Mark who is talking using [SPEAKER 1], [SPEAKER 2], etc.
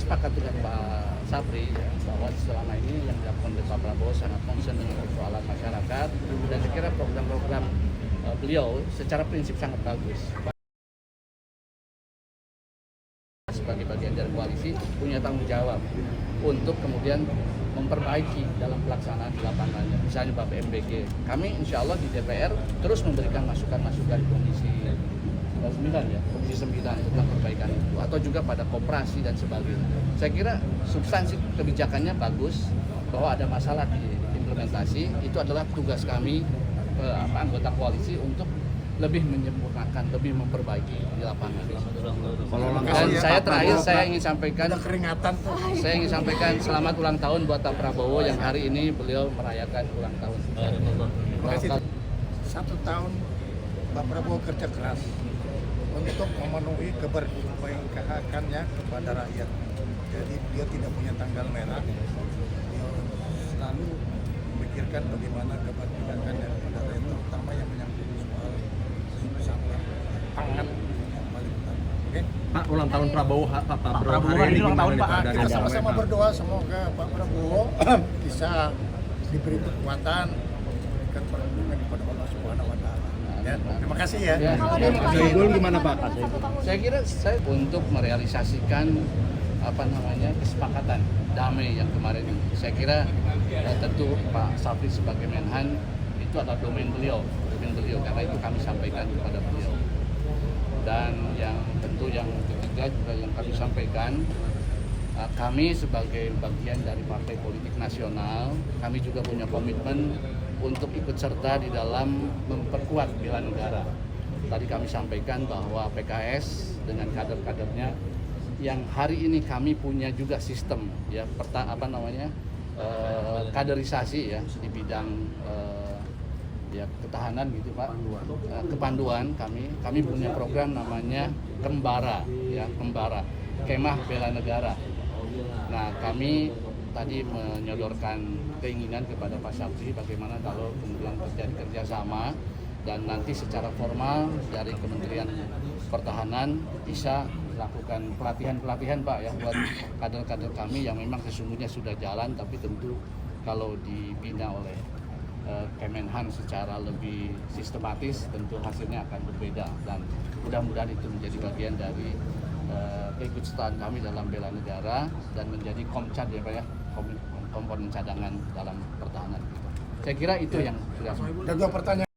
[SPEAKER 1] sepakat dengan Pak Sapri ya, bahwa selama ini yang dilakukan oleh Pak Prabowo sangat concern dengan persoalan masyarakat, dan saya kira program-program beliau secara prinsip sangat bagus. Sebagai bagian dari koalisi punya tanggung jawab untuk kemudian memperbaiki dalam pelaksanaan di lapangannya. Misalnya Pak BMBG, kami insya Allah di DPR terus memberikan masukan-masukan Komisi 9 ya, Komisi 9 tentang perbaikan itu, atau juga pada koperasi dan sebagainya. Saya kira substansi kebijakannya bagus, bahwa ada masalah di implementasi itu adalah tugas kami anggota koalisi untuk lebih menyempurnakan, lebih memperbaiki di lapangan. Dan saya terakhir saya ingin sampaikan, saya ingin sampaikan selamat ulang tahun buat Pak Prabowo yang hari ini beliau merayakan ulang tahun.
[SPEAKER 2] Terima kasih. 1 tahun Pak Prabowo kerja keras untuk memenuhi keberpihakannya kepada rakyat. Jadi dia tidak punya tanggal merah. Dia selalu memikirkan bagaimana keberpihakannya kepada rakyat, terutama yang menyangkut soal sampah pangan yang paling utama. Oke?
[SPEAKER 3] Pak, ulang tahun Prabowo, Pak Prabowo
[SPEAKER 2] hari ini ulang tahun Pak.
[SPEAKER 3] Dari
[SPEAKER 2] Kita sama-sama berdoa semoga Pak Prabowo bisa diberi kekuatan, memberikan perlindungan kepada Allah Subhanahu wa Ta'ala. Ya, terima kasih ya.
[SPEAKER 3] Saiful gimana Pak?
[SPEAKER 1] Saya kira saya untuk merealisasikan kesepakatan damai yang kemarin ini. Saya kira tentu Pak Sapri sebagai Menhan itu adalah domain beliau karena itu kami sampaikan kepada beliau. Dan yang tentu yang ketiga juga yang kami sampaikan, kami sebagai bagian dari partai politik nasional, kami juga punya komitmen untuk ikut serta di dalam memperkuat bela negara. Tadi kami sampaikan bahwa PKS dengan kader-kadernya yang hari ini kami punya juga sistem ya kaderisasi ya di bidang ketahanan gitu Pak, kepanduan kami punya program namanya Kembara ya, Kembara Kemah Bela Negara. Nah, kami tadi menyodorkan keinginan kepada Pak Sapri bagaimana kalau kemudian terjadi kerjasama dan nanti secara formal dari Kementerian Pertahanan bisa melakukan pelatihan Pak ya buat kader-kader kami yang memang sesungguhnya sudah jalan, tapi tentu kalau dibina oleh Kemenhan secara lebih sistematis tentu hasilnya akan berbeda, dan mudah-mudahan itu menjadi bagian dari keikutsertaan kami dalam bela negara dan menjadi komcad ya Pak ya, komponen cadangan dalam pertahanan kita. Saya kira itu yang sudah.
[SPEAKER 2] Dan dua pertanyaan.